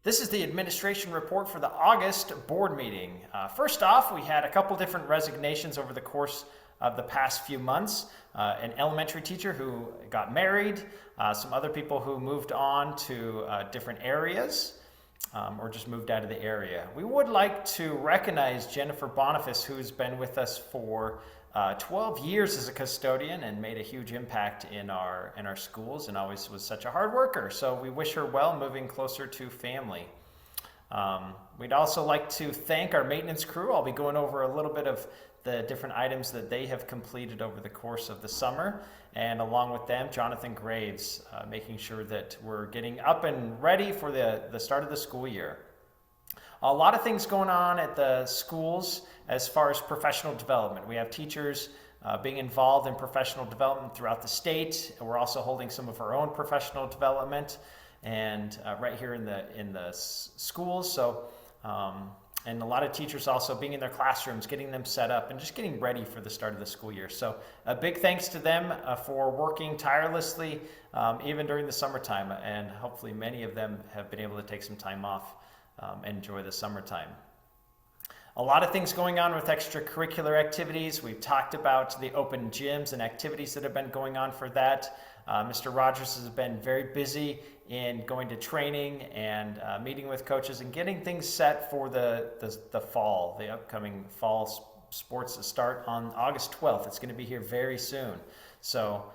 This is the administration report for the August board meeting. First off, we had a couple different resignations over the course of the past few months. An elementary teacher who got married, some other people who moved on to different areas or just moved out of the area. We would like to recognize Jennifer Boniface, who's been with us for 12 years as a custodian and made a huge impact in our schools and always was such a hard worker. So we wish her well moving closer to family. We'd also like to thank our maintenance crew. I'll be going over a little bit of the different items that they have completed over the course of the summer, and along with them, Jonathan Graves, making sure that we're getting up and ready for the start of the school year. A lot of things going on at the schools as far as professional development. We have teachers being involved in professional development throughout the state. We're also holding some of our own professional development and right here in the schools. So, and a lot of teachers also being in their classrooms, getting them set up and just getting ready for the start of the school year. So a big thanks to them for working tirelessly even during the summertime, and hopefully many of them have been able to take some time off and enjoy the summertime. A lot of things going on with extracurricular activities. We've talked about the open gyms and activities that have been going on for that. Mr. Rogers has been very busy in going to training and meeting with coaches and getting things set for the fall, the upcoming fall sports that start on August 12th. It's going to be here very soon. So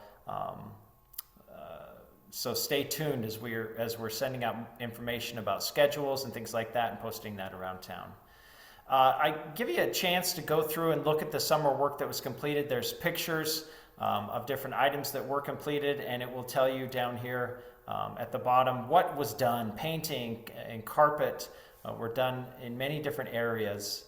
stay tuned as we're sending out information about schedules and things like that and posting that around town. I give you a chance to go through and look at the summer work that was completed. There's pictures of different items that were completed, and it will tell you down here at the bottom what was done. Painting and carpet were done in many different areas,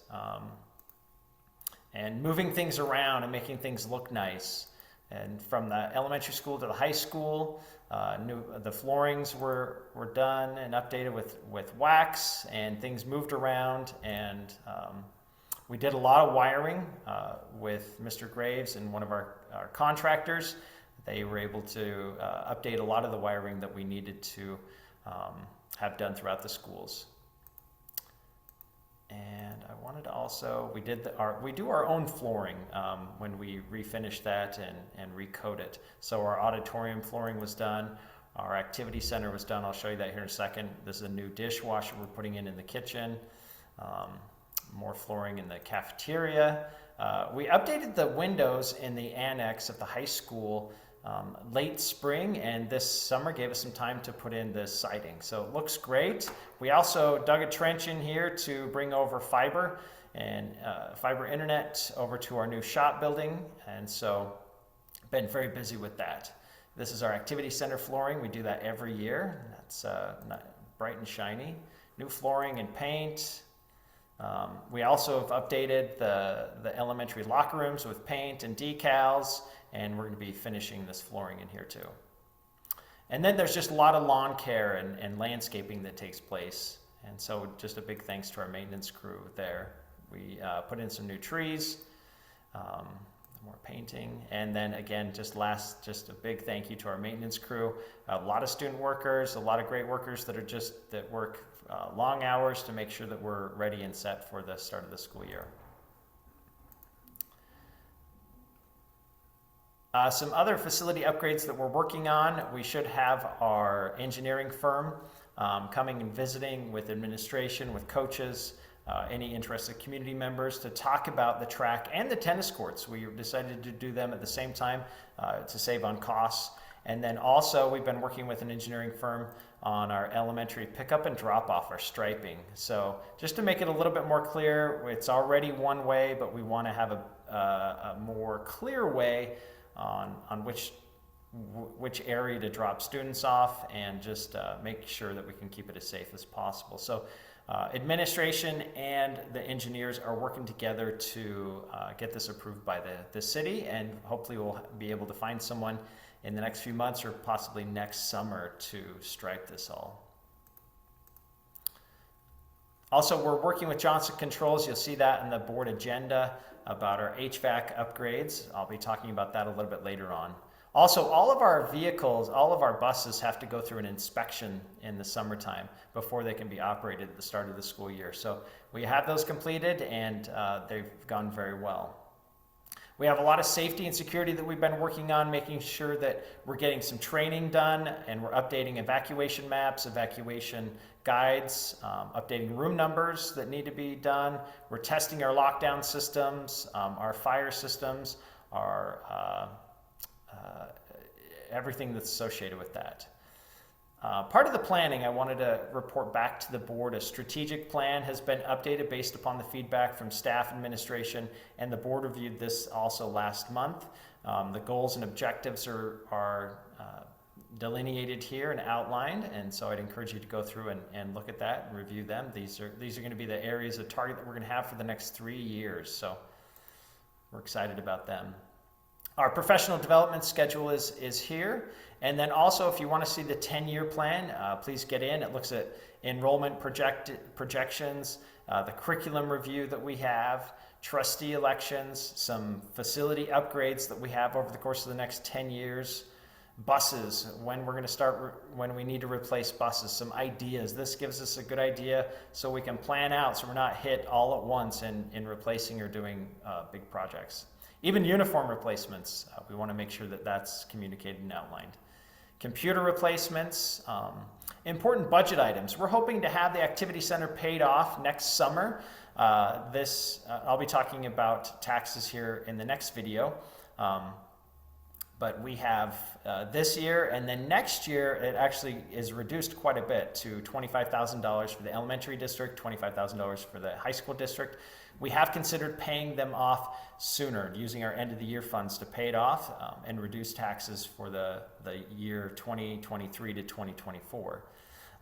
and moving things around and making things look nice. And from the elementary school to the high school, the floorings were done and updated with wax, and things moved around. And we did a lot of wiring with Mr. Graves and one of our contractors. They were able to update a lot of the wiring that we needed to have done throughout the schools. And I wanted to also, we do our own flooring when we refinish that and recoat it. So our auditorium flooring was done. Our activity center was done. I'll show you that here in a second. This is a new dishwasher we're putting in the kitchen. More flooring in the cafeteria. We updated the windows in the annex at the high school late spring, and this summer gave us some time to put in the siding. So it looks great. We also dug a trench in here to bring over fiber and fiber internet over to our new shop building, and so been very busy with that. This is our activity center flooring. We do that every year. That's bright and shiny. New flooring and paint. We also have updated the elementary locker rooms with paint and decals, and we're going to be finishing this flooring in here too. And then there's just a lot of lawn care and landscaping that takes place. And so just a big thanks to our maintenance crew there. We put in some new trees, more painting, and then again, just a big thank you to our maintenance crew. A lot of student workers, a lot of great workers that work long hours to make sure that we're ready and set for the start of the school year. Some other facility upgrades that we're working on. We should have our engineering firm coming and visiting with administration, with coaches, any interested community members to talk about the track and the tennis courts. We decided to do them at the same time to save on costs. And then also we've been working with an engineering firm on our elementary pickup and drop off, our striping. So just to make it a little bit more clear, it's already one way, but we want to have a more clear way on which area to drop students off, and just make sure that we can keep it as safe as possible. So administration and the engineers are working together to get this approved by the city, and hopefully we'll be able to find someone in the next few months or possibly next summer to stripe this all. Also, we're working with Johnson Controls. You'll see that in the board agenda about our HVAC upgrades. I'll be talking about that a little bit later on. Also, all of our vehicles, all of our buses have to go through an inspection in the summertime before they can be operated at the start of the school year. So we have those completed, and they've gone very well. We have a lot of safety and security that we've been working on, making sure that we're getting some training done, and we're updating evacuation maps, evacuation guides, updating room numbers that need to be done. We're testing our lockdown systems, our fire systems, our everything that's associated with that. Part of the planning, I wanted to report back to the board. A strategic plan has been updated based upon the feedback from staff, administration, and the board reviewed this also last month. The goals and objectives are delineated here and outlined, and so I'd encourage you to go through and look at that and review them. These are going to be the areas of target that we're going to have for the next 3 years, so we're excited about them. Our professional development schedule is here. And then also, if you want to see the 10-year plan, please get in. It looks at enrollment projections, the curriculum review that we have, trustee elections, some facility upgrades that we have over the course of the next 10 years, buses, when we're going to start, when we need to replace buses, some ideas. This gives us a good idea so we can plan out so we're not hit all at once in replacing or doing big projects. Even uniform replacements, we want to make sure that that's communicated and outlined. Computer replacements, important budget items. We're hoping to have the activity center paid off next summer. I'll be talking about taxes here in the next video. But we have this year, and then next year it actually is reduced quite a bit to $25,000 for the elementary district, $25,000 for the high school district. We have considered paying them off sooner, using our end of the year funds to pay it off and reduce taxes for the year 2023 to 2024.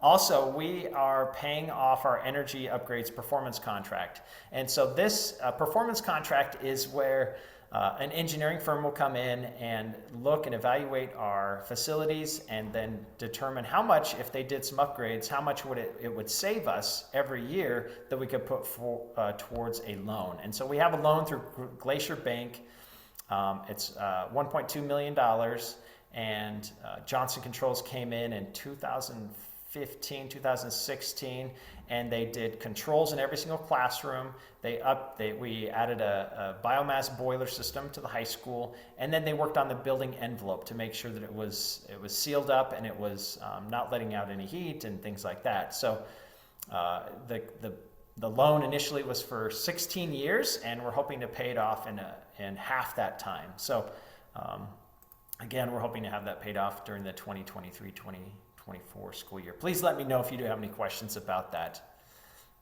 Also, we are paying off our energy upgrades performance contract. And so this performance contract is where an engineering firm will come in and look and evaluate our facilities and then determine how much, if they did some upgrades, how much it would save us every year that we could put towards a loan. And so we have a loan through Glacier Bank. It's $1.2 million, and Johnson Controls came in 2016, and they did controls in every single classroom. We added a biomass boiler system to the high school, and then they worked on the building envelope to make sure that it was sealed up and it was not letting out any heat and things like that. So the loan initially was for 16 years, and we're hoping to pay it off in half that time. So again, we're hoping to have that paid off during the 2023-2024 school year. Please let me know if you do have any questions about that.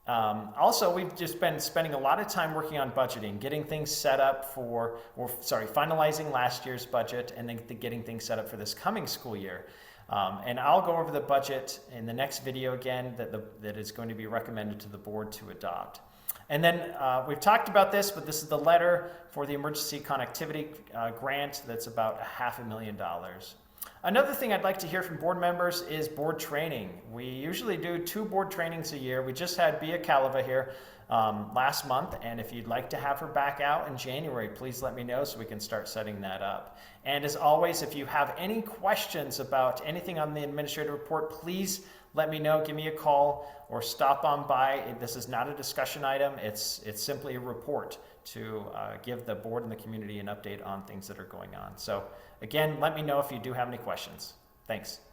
Also, we've just been spending a lot of time working on budgeting, getting things set up finalizing last year's budget and then getting things set up for this coming school year. And I'll go over the budget in the next video again that is going to be recommended to the board to adopt. And then we've talked about this, but this is the letter for the emergency connectivity grant that's about $500,000. Another thing I'd like to hear from board members is board training. We usually do 2 board trainings a year. We just had Bia Kaleva here last month, and if you'd like to have her back out in January, please let me know so we can start setting that up. And as always, if you have any questions about anything on the administrative report, please let me know. Give me a call or stop on by. This is not a discussion item. It's simply a report to give the board and the community an update on things that are going on. So again, let me know if you do have any questions. Thanks.